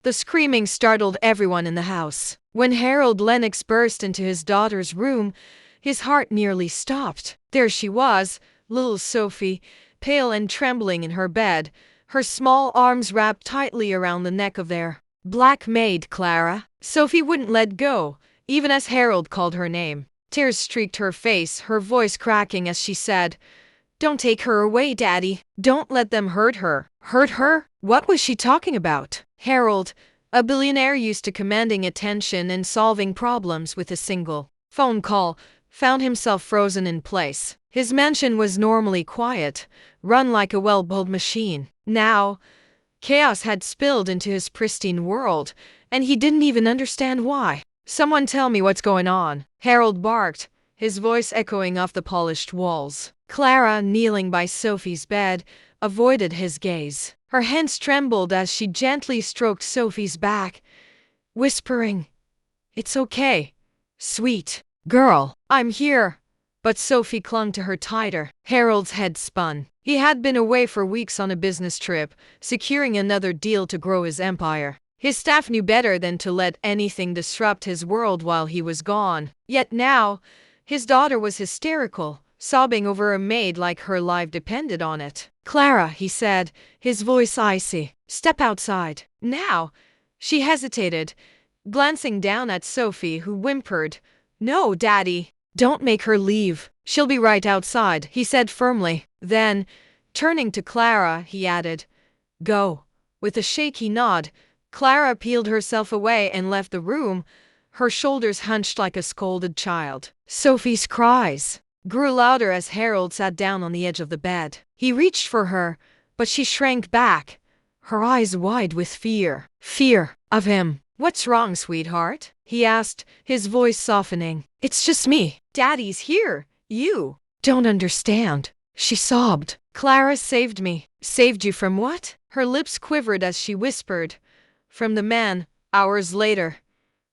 The screaming startled everyone in the house. When Harold Lennox burst into his daughter's room, his heart nearly stopped. There she was, little Sophie, pale and trembling in her bed, her small arms wrapped tightly around the neck of their black maid, Clara. Sophie wouldn't let go, even as Harold called her name. Tears streaked her face, her voice cracking as she said, "Don't take her away, Daddy. Don't let them hurt her." Hurt her? What was she talking about? Harold, a billionaire used to commanding attention and solving problems with a single phone call, found himself frozen in place. His mansion was normally quiet, run like a well-oiled machine. Now, chaos had spilled into his pristine world, and he didn't even understand why. "Someone tell me what's going on," Harold barked, his voice echoing off the polished walls. Clara, kneeling by Sophie's bed, avoided his gaze. Her hands trembled as she gently stroked Sophie's back, whispering, "It's okay, sweet girl, I'm here." But Sophie clung to her tighter. Harold's head spun. He had been away for weeks on a business trip, securing another deal to grow his empire. His staff knew better than to let anything disrupt his world while he was gone. Yet now, his daughter was hysterical, sobbing over a maid like her life depended on it. "Clara," he said, his voice icy, "step outside." Now, she hesitated, glancing down at Sophie, who whimpered, "No, Daddy. Don't make her leave. She'll be right outside," he said firmly. Then, turning to Clara, he added, "Go." With a shaky nod, Clara peeled herself away and left the room, her shoulders hunched like a scolded child. Sophie's cries grew louder as Harold sat down on the edge of the bed. He reached for her, but she shrank back, her eyes wide with fear. Fear of him. "What's wrong, sweetheart?" he asked, his voice softening. "It's just me. Daddy's here. You don't understand," she sobbed. "Clara saved me." "Saved you from what?" Her lips quivered as she whispered, "From the man." Hours later,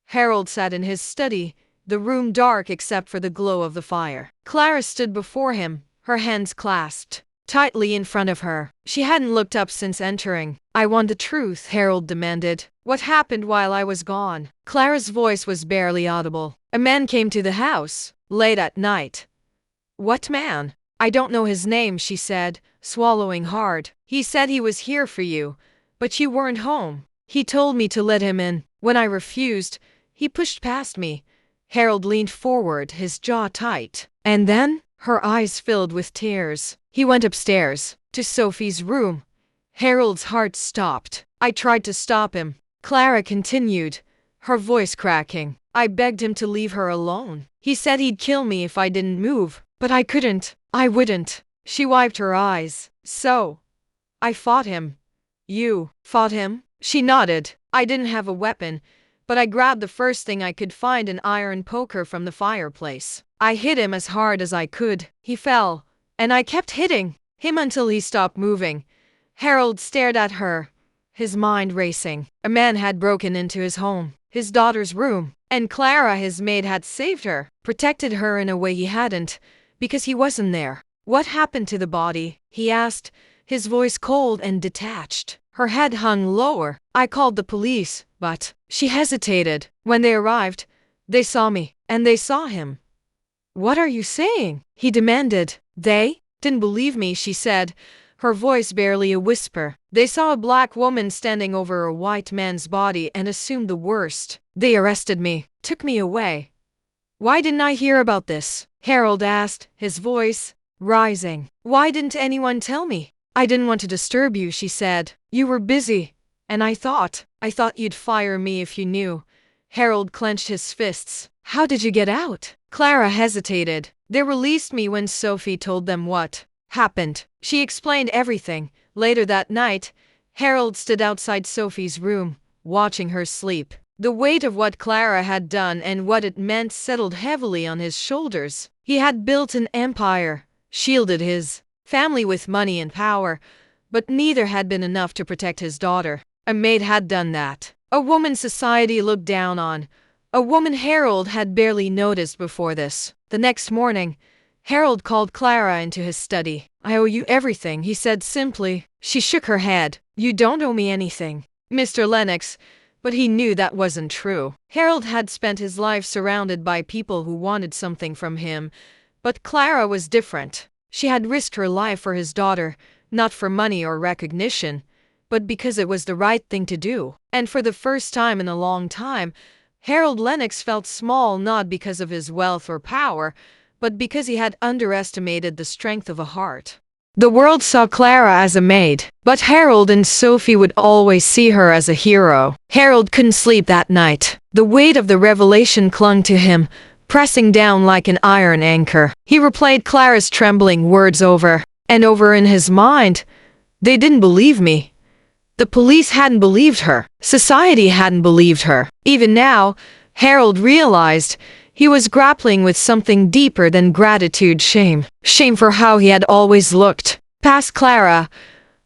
Harold sat in his study, the room dark except for the glow of the fire. Clara stood before him, her hands clasped tightly in front of her. She hadn't looked up since entering. "I want the truth," Harold demanded. "What happened while I was gone?" Clara's voice was barely audible. "A man came to the house, late at night." "What man?" "I don't know his name," she said, swallowing hard. "He said he was here for you, but you weren't home. He told me to let him in. When I refused, he pushed past me." Harold leaned forward, his jaw tight. "And then?" Her eyes filled with tears. "He went upstairs, to Sophie's room." Harold's heart stopped. "I tried to stop him," Clara continued, her voice cracking. "I begged him to leave her alone. He said he'd kill me if I didn't move, but I couldn't. I wouldn't." She wiped her eyes. "So, I fought him." "You fought him?" She nodded. "I didn't have a weapon, but I grabbed the first thing I could find, an iron poker from the fireplace. I hit him as hard as I could. He fell, and I kept hitting him until he stopped moving." Harold stared at her, his mind racing. A man had broken into his home, his daughter's room, and Clara, his maid, had saved her, protected her in a way he hadn't, because he wasn't there. "What happened to the body?" he asked, his voice cold and detached. Her head hung lower. "I called the police, but..." She hesitated. "When they arrived, they saw me, and they saw him." "What are you saying?" he demanded. "They didn't believe me," she said, her voice barely a whisper. "They saw a black woman standing over a white man's body and assumed the worst. They arrested me, took me away." "Why didn't I hear about this?" Harold asked, his voice rising. "Why didn't anyone tell me?" "I didn't want to disturb you," she said. "You were busy, and I thought you'd fire me if you knew." Harold clenched his fists. "How did you get out?" Clara hesitated. "They released me when Sophie told them what happened." She explained everything. Later that night, Harold stood outside Sophie's room, watching her sleep. The weight of what Clara had done and what it meant settled heavily on his shoulders. He had built an empire, shielded his family with money and power, but neither had been enough to protect his daughter. A maid had done that. A woman society looked down on. A woman Harold had barely noticed before this. The next morning, Harold called Clara into his study. "I owe you everything," he said simply. She shook her head. "You don't owe me anything, Mr. Lennox. But he knew that wasn't true. Harold had spent his life surrounded by people who wanted something from him, but Clara was different. She had risked her life for his daughter, not for money or recognition, but because it was the right thing to do. And for the first time in a long time, Harold Lennox felt small not because of his wealth or power, but because he had underestimated the strength of a heart. The world saw Clara as a maid, but Harold and Sophie would always see her as a hero. Harold couldn't sleep that night. The weight of the revelation clung to him, pressing down like an iron anchor. He replayed Clara's trembling words over and over in his mind. They didn't believe me. The police hadn't believed her. Society hadn't believed her. Even now, Harold realized he was grappling with something deeper than gratitude, shame. Shame for how he had always looked past Clara,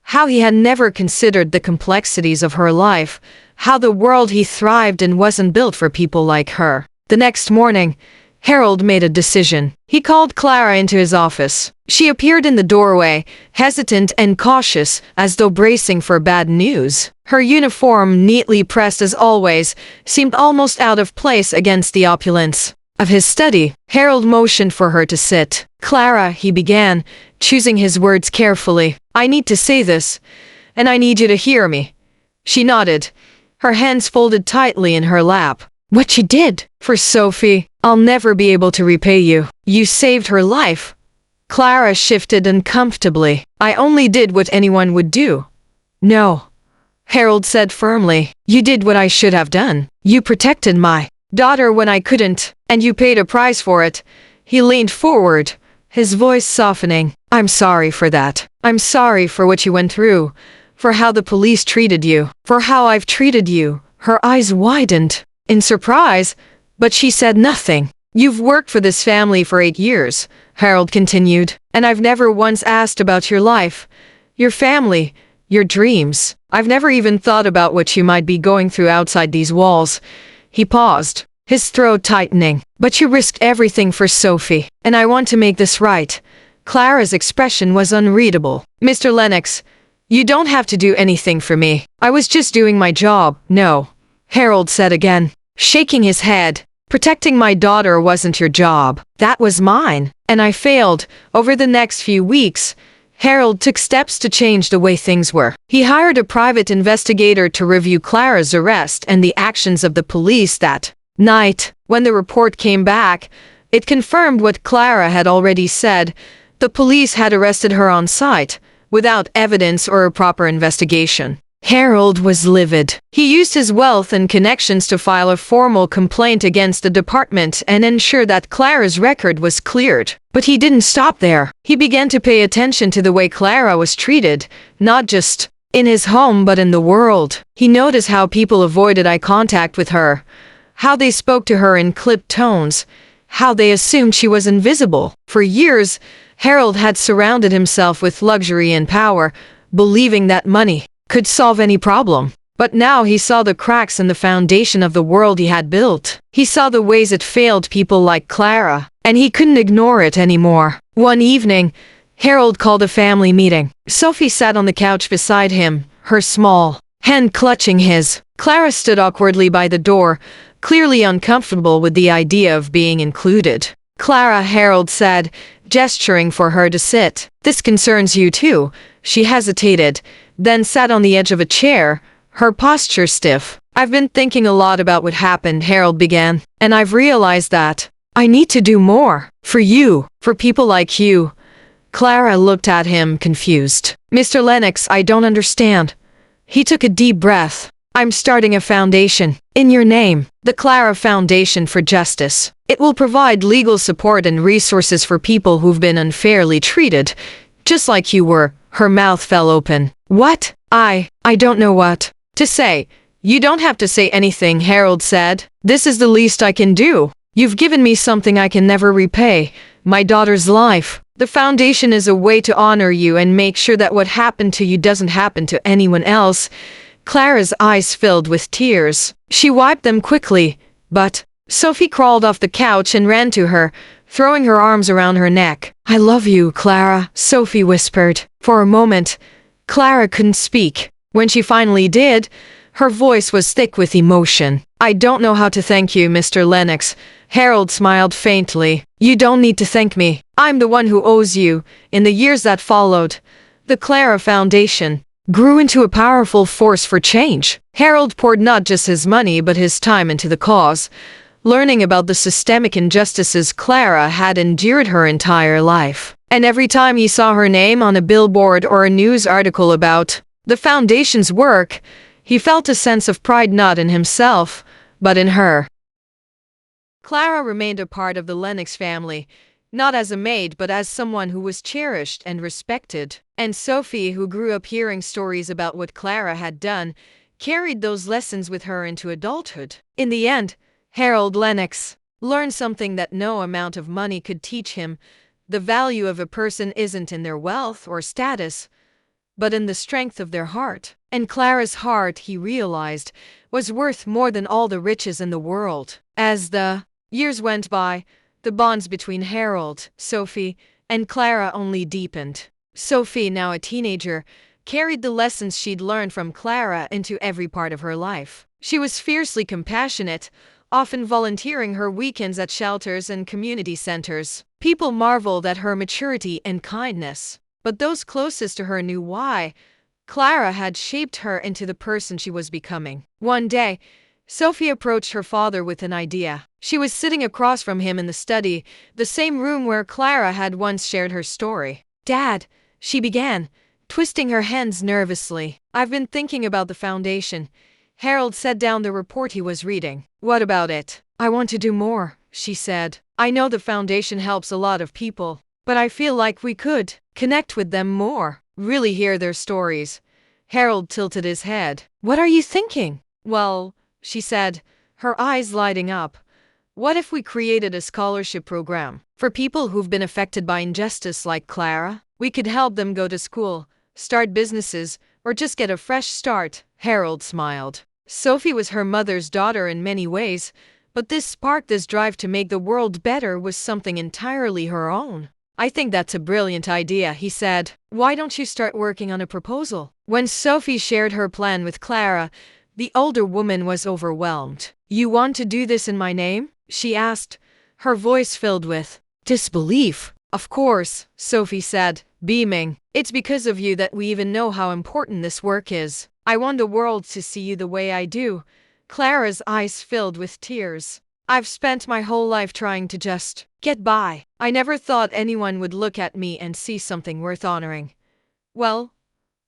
how he had never considered the complexities of her life, how the world he thrived in wasn't built for people like her. The next morning, Harold made a decision. He called Clara into his office. She appeared in the doorway, hesitant and cautious, as though bracing for bad news. Her uniform, neatly pressed as always, seemed almost out of place against the opulence of his study. Harold motioned for her to sit. "Clara," he began, choosing his words carefully. "I need to say this, and I need you to hear me." She nodded, her hands folded tightly in her lap. "What you did for Sophie, I'll never be able to repay you. You saved her life." Clara shifted uncomfortably. "I only did what anyone would do." "No," Harold said firmly. "You did what I should have done. You protected my daughter when I couldn't, and you paid a price for it." He leaned forward, his voice softening. "I'm sorry for that. I'm sorry for what you went through, for how the police treated you, for how I've treated you." Her eyes widened in surprise, but she said nothing. "You've worked for this family for 8 years, Harold continued, "and I've never once asked about your life, your family, your dreams. I've never even thought about what you might be going through outside these walls." He paused, his throat tightening. "But you risked everything for Sophie, and I want to make this right." Clara's expression was unreadable. "Mr. Lennox, you don't have to do anything for me. I was just doing my job." "No," Harold said again, shaking his head. "Protecting my daughter wasn't your job. That was mine, and I failed." Over the next few weeks, Harold took steps to change the way things were. He hired a private investigator to review Clara's arrest and the actions of the police that night. When the report came back, it confirmed what Clara had already said. The police had arrested her on site, without evidence or a proper investigation. Harold was livid. He used his wealth and connections to file a formal complaint against the department and ensure that Clara's record was cleared. But he didn't stop there. He began to pay attention to the way Clara was treated, not just in his home but in the world. He noticed how people avoided eye contact with her, how they spoke to her in clipped tones, how they assumed she was invisible. For years, Harold had surrounded himself with luxury and power, believing that money could solve any problem. But now he saw the cracks in the foundation of the world he had built. He saw the ways it failed people like Clara, and he couldn't ignore it anymore. One evening, Harold called a family meeting. Sophie sat on the couch beside him, her small hand clutching his. Clara stood awkwardly by the door, clearly uncomfortable with the idea of being included. "Clara," Harold said, gesturing for her to sit. "This concerns you too." She hesitated, then sat on the edge of a chair, her posture stiff. "I've been thinking a lot about what happened," Harold began, "and I've realized that I need to do more. For you, for people like you." Clara looked at him, confused. "Mr. Lennox, I don't understand." He took a deep breath. "I'm starting a foundation, in your name, the Clara Foundation for Justice. It will provide legal support and resources for people who've been unfairly treated, just like you were." Her mouth fell open. "What? I don't know what to say." "You don't have to say anything," Harold said. "This is the least I can do. You've given me something I can never repay, my daughter's life. The foundation is a way to honor you and make sure that what happened to you doesn't happen to anyone else." Clara's eyes filled with tears. She wiped them quickly, but Sophie crawled off the couch and ran to her, throwing her arms around her neck. "I love you, Clara," Sophie whispered. For a moment, Clara couldn't speak. When she finally did, Her voice was thick with emotion. "I don't know how to thank you, Mr. Lennox." Harold smiled faintly. "You don't need to thank me. I'm the one who owes you." In the years that followed, the Clara Foundation grew into a powerful force for change. Harold poured not just his money but his time into the cause, learning about the systemic injustices Clara had endured her entire life. And every time he saw her name on a billboard or a news article about the foundation's work, he felt a sense of pride not in himself, but in her. Clara remained a part of the Lennox family, not as a maid but as someone who was cherished and respected. And Sophie, who grew up hearing stories about what Clara had done, carried those lessons with her into adulthood. In the end, Harold Lennox learned something that no amount of money could teach him. The value of a person isn't in their wealth or status, but in the strength of their heart. And Clara's heart, he realized, was worth more than all the riches in the world. As the years went by, the bonds between Harold, Sophie, and Clara only deepened. Sophie, now a teenager, carried the lessons she'd learned from Clara into every part of her life. She was fiercely compassionate, often volunteering her weekends at shelters and community centers. People marveled at her maturity and kindness, but those closest to her knew why. Clara had shaped her into the person she was becoming. One day, Sophie approached her father with an idea. She was sitting across from him in the study, the same room where Clara had once shared her story. "Dad," she began, twisting her hands nervously, "I've been thinking about the foundation." Harold set down the report he was reading. "What about it?" "I want to do more," she said. "I know the foundation helps a lot of people, but I feel like we could connect with them more, really hear their stories." Harold tilted his head. "What are you thinking?" "Well," she said, her eyes lighting up, "what if we created a scholarship program for people who've been affected by injustice like Clara? We could help them go to school, start businesses, or just get a fresh start." Harold smiled. Sophie was her mother's daughter in many ways, but this spark, this drive to make the world better, was something entirely her own. "I think that's a brilliant idea," he said. "Why don't you start working on a proposal?" When Sophie shared her plan with Clara, the older woman was overwhelmed. "You want to do this in my name?" she asked, her voice filled with disbelief. "Of course," Sophie said, beaming. "It's because of you that we even know how important this work is. I want the world to see you the way I do." Clara's eyes filled with tears. "I've spent my whole life trying to just get by. I never thought anyone would look at me and see something worth honoring." "Well,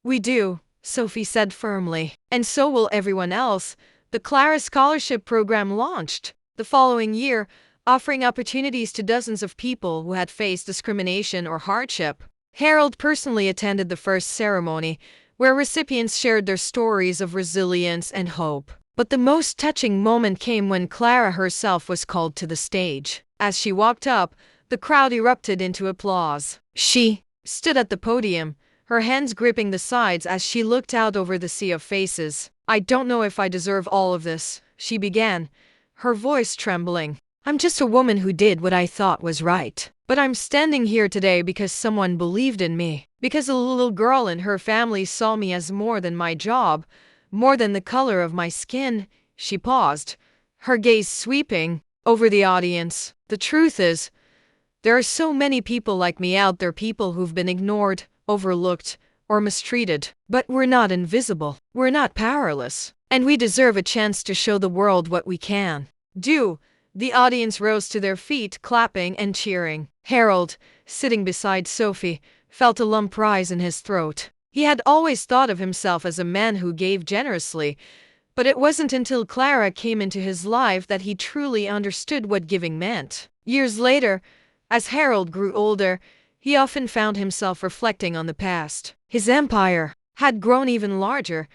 we do," Sophie said firmly. "And so will everyone else." The Clara Scholarship Program launched the following year, offering opportunities to dozens of people who had faced discrimination or hardship. Harold personally attended the first ceremony, where recipients shared their stories of resilience and hope. But the most touching moment came when Clara herself was called to the stage. As she walked up, the crowd erupted into applause. She stood at the podium, her hands gripping the sides as she looked out over the sea of faces. "I don't know if I deserve all of this," she began, her voice trembling. "I'm just a woman who did what I thought was right. But I'm standing here today because someone believed in me, because a little girl and her family saw me as more than my job, more than the color of my skin." She paused, her gaze sweeping over the audience. "The truth is, there are so many people like me out there, people who've been ignored, overlooked, or mistreated. But we're not invisible. We're not powerless. And we deserve a chance to show the world what we can do." The audience rose to their feet, clapping and cheering. Harold, sitting beside Sophie, felt a lump rise in his throat. He had always thought of himself as a man who gave generously, but it wasn't until Clara came into his life that he truly understood what giving meant. Years later, as Harold grew older, he often found himself reflecting on the past. His empire had grown even larger,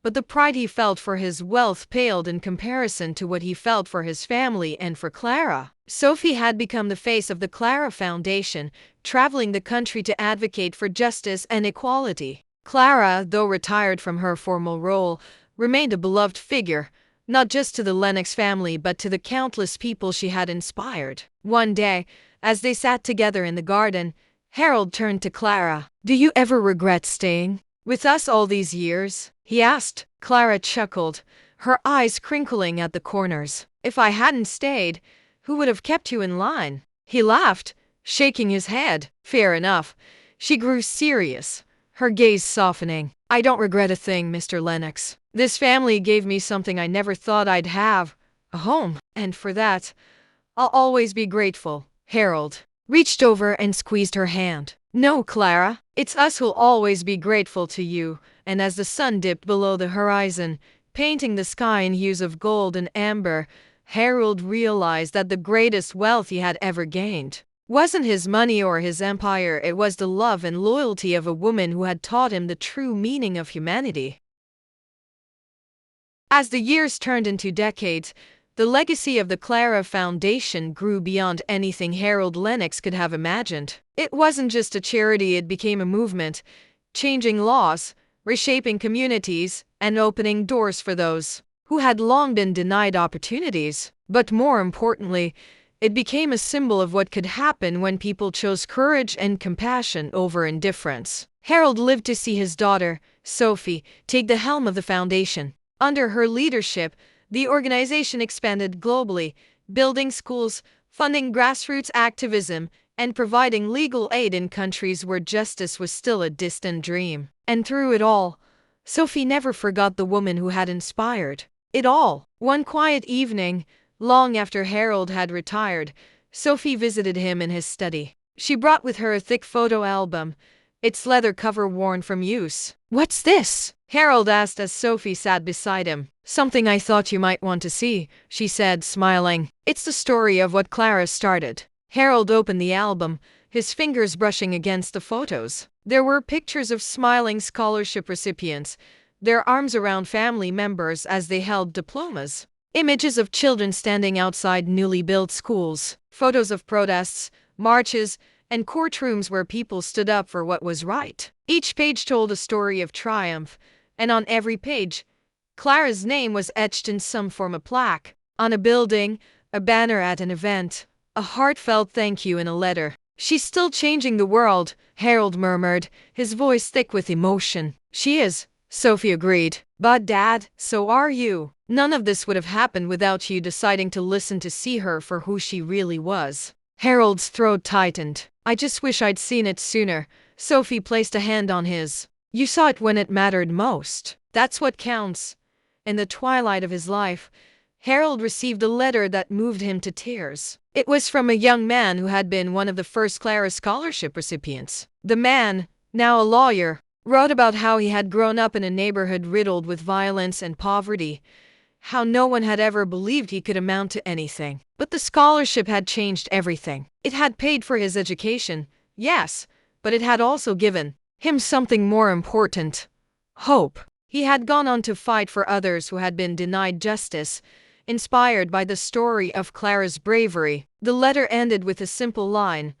but the pride he felt for his wealth paled in comparison to what he felt for his family and for Clara. Sophie had become the face of the Clara Foundation, traveling the country to advocate for justice and equality. Clara, though retired from her formal role, remained a beloved figure, not just to the Lennox family but to the countless people she had inspired. One day, as they sat together in the garden, Harold turned to Clara. "Do you ever regret staying?" with us all these years?" he asked. Clara chuckled, her eyes crinkling at the corners. "If I hadn't stayed, who would have kept you in line?" He laughed, shaking his head. "Fair enough." She grew serious, her gaze softening. "I don't regret a thing, Mr. Lennox. This family gave me something I never thought I'd have, a home, and for that, I'll always be grateful." Harold reached over and squeezed her hand. "No, Clara, it's us who'll always be grateful to you." And as the sun dipped below the horizon, painting the sky in hues of gold and amber, Harold realized that the greatest wealth he had ever gained wasn't his money or his empire, it was the love and loyalty of a woman who had taught him the true meaning of humanity. As the years turned into decades, the legacy of the Clara Foundation grew beyond anything Harold Lennox could have imagined. It wasn't just a charity, it became a movement, changing laws, reshaping communities, and opening doors for those who had long been denied opportunities. But more importantly, it became a symbol of what could happen when people chose courage and compassion over indifference. Harold lived to see his daughter, Sophie, take the helm of the foundation. Under her leadership, the organization expanded globally, building schools, funding grassroots activism, and providing legal aid in countries where justice was still a distant dream. And through it all, Sophie never forgot the woman who had inspired it all. One quiet evening, long after Harold had retired, Sophie visited him in his study. She brought with her a thick photo album, its leather cover worn from use. "What's this?" Harold asked as Sophie sat beside him. "Something I thought you might want to see," she said, smiling. "It's the story of what Clara started." Harold opened the album, his fingers brushing against the photos. There were pictures of smiling scholarship recipients, their arms around family members as they held diplomas. Images of children standing outside newly built schools. Photos of protests, marches, and courtrooms where people stood up for what was right. Each page told a story of triumph, and on every page, Clara's name was etched in some form of plaque. On a building, a banner at an event, a heartfelt thank you in a letter. "She's still changing the world," Harold murmured, his voice thick with emotion. "She is," Sophie agreed. "But Dad, so are you. None of this would have happened without you deciding to listen to see her for who she really was." Harold's throat tightened. "I just wish I'd seen it sooner." Sophie placed a hand on his. "You saw it when it mattered most. That's what counts." In the twilight of his life, Harold received a letter that moved him to tears. It was from a young man who had been one of the first Clara Scholarship recipients. The man, now a lawyer, wrote about how he had grown up in a neighborhood riddled with violence and poverty, how no one had ever believed he could amount to anything. But the scholarship had changed everything. It had paid for his education, yes, but it had also given him something more important: hope. He had gone on to fight for others who had been denied justice, inspired by the story of Clara's bravery. The letter ended with a simple line: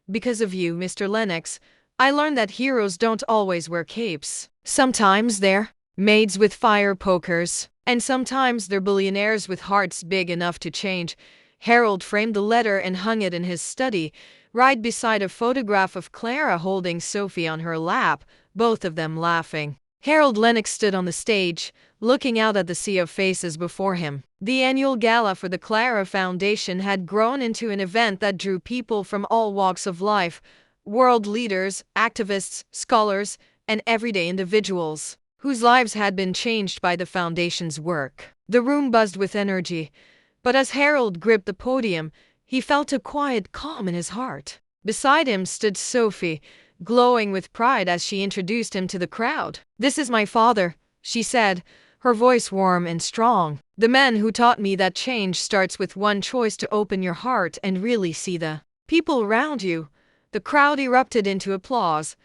"Because of you, Mr. Lennox, I learned that heroes don't always wear capes. Sometimes they're maids with fire pokers, and sometimes they're billionaires with hearts big enough to change." Harold framed the letter and hung it in his study, right beside a photograph of Clara holding Sophie on her lap, both of them laughing. Harold Lennox stood on the stage, looking out at the sea of faces before him. The annual gala for the Clara Foundation had grown into an event that drew people from all walks of life: world leaders, activists, scholars, and everyday individuals whose lives had been changed by the foundation's work. The room buzzed with energy, but as Harold gripped the podium, he felt a quiet calm in his heart. Beside him stood Sophie, glowing with pride as she introduced him to the crowd. "This is my father," she said, her voice warm and strong. "The man who taught me that change starts with one choice: to open your heart and really see the people around you." The crowd erupted into applause,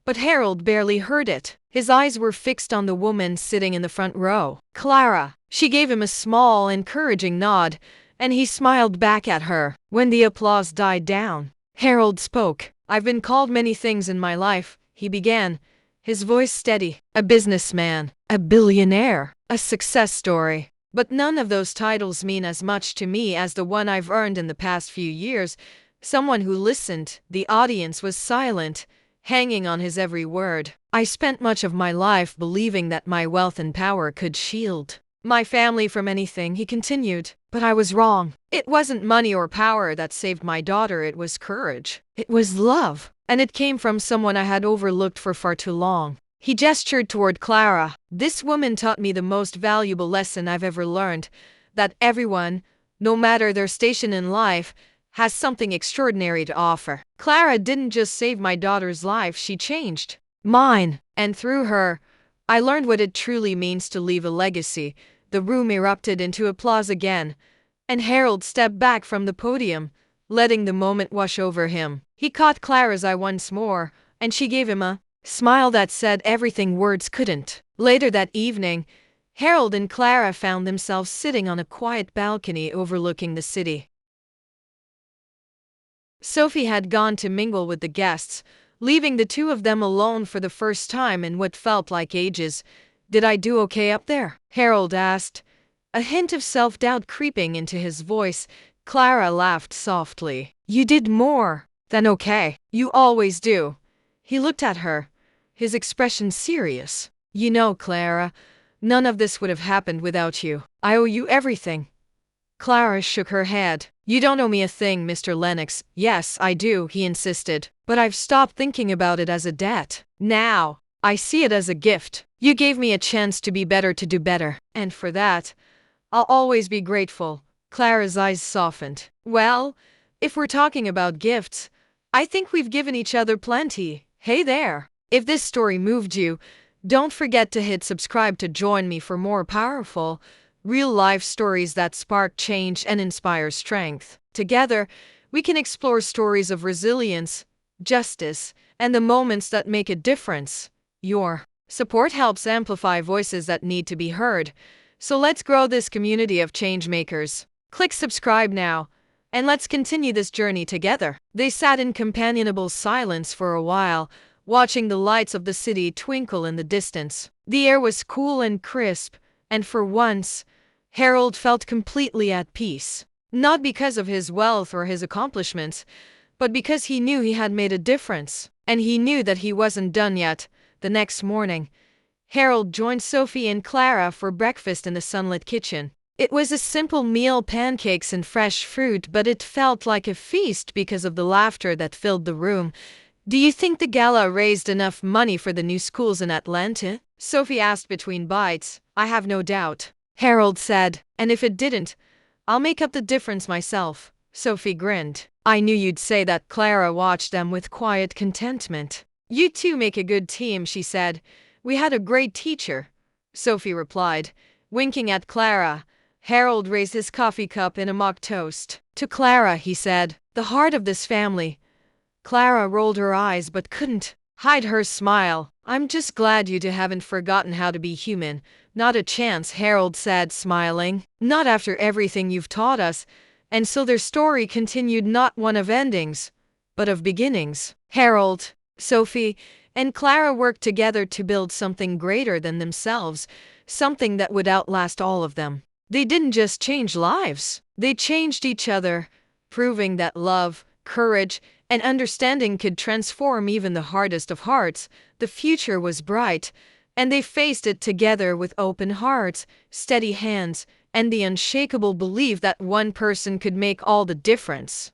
but Harold barely heard it. His eyes were fixed on the woman sitting in the front row. "Clara." She gave him a small, encouraging nod, and he smiled back at her. When the applause died down, Harold spoke. "I've been called many things in my life," he began, his voice steady. "A businessman, a billionaire, a success story. But none of those titles mean as much to me as the one I've earned in the past few years: someone who listened." The audience was silent, hanging on his every word. I spent much of my life believing that my wealth and power could shield my family from anything, he continued. But I was wrong. It wasn't money or power that saved my daughter, it was courage. It was love. And it came from someone I had overlooked for far too long. He gestured toward Clara. This woman taught me the most valuable lesson I've ever learned, that everyone, no matter their station in life, has something extraordinary to offer. Clara didn't just save my daughter's life, she changed mine. And through her, I learned what it truly means to leave a legacy. The room erupted into applause again, and Harold stepped back from the podium, letting the moment wash over him. He caught Clara's eye once more, and she gave him a smile that said everything words couldn't. Later that evening, Harold and Clara found themselves sitting on a quiet balcony overlooking the city. Sophie had gone to mingle with the guests, leaving the two of them alone for the first time in what felt like ages. Did I do okay up there? Harold asked, a hint of self-doubt creeping into his voice. Clara laughed softly. You did more than okay. You always do. He looked at her, his expression serious. You know, Clara, none of this would have happened without you. I owe you everything. Clara shook her head. You don't owe me a thing, Mr. Lennox. Yes, I do, he insisted. But I've stopped thinking about it as a debt. Now, I see it as a gift. You gave me a chance to be better, to do better. And for that, I'll always be grateful. Clara's eyes softened. Well, if we're talking about gifts, I think we've given each other plenty. Hey there. If this story moved you, don't forget to hit subscribe to join me for more powerful, real-life stories that spark change and inspire strength. Together, we can explore stories of resilience, justice, and the moments that make a difference. Your support helps amplify voices that need to be heard. So let's grow this community of changemakers. Click subscribe now, and let's continue this journey together. They sat in companionable silence for a while, watching the lights of the city twinkle in the distance. The air was cool and crisp, and for once, Harold felt completely at peace. Not because of his wealth or his accomplishments, but because he knew he had made a difference. And he knew that he wasn't done yet. The next morning, Harold joined Sophie and Clara for breakfast in the sunlit kitchen. It was a simple meal, pancakes and fresh fruit, but it felt like a feast because of the laughter that filled the room. Do you think the gala raised enough money for the new schools in Atlanta? Sophie asked between bites. I have no doubt, Harold said. And if it didn't, I'll make up the difference myself. Sophie grinned. I knew you'd say that. Clara watched them with quiet contentment. You two make a good team, she said. We had a great teacher, Sophie replied, winking at Clara. Harold raised his coffee cup in a mock toast. To Clara, he said, the heart of this family. Clara rolled her eyes but couldn't hide her smile. I'm just glad you two haven't forgotten how to be human. Not a chance, Harold said, smiling. Not after everything you've taught us. And so their story continued, not one of endings, but of beginnings. Harold, Sophie, and Clara worked together to build something greater than themselves, something that would outlast all of them. They didn't just change lives, they changed each other, proving that love, courage, and understanding could transform even the hardest of hearts. The future was bright, and they faced it together with open hearts, steady hands, and the unshakable belief that one person could make all the difference.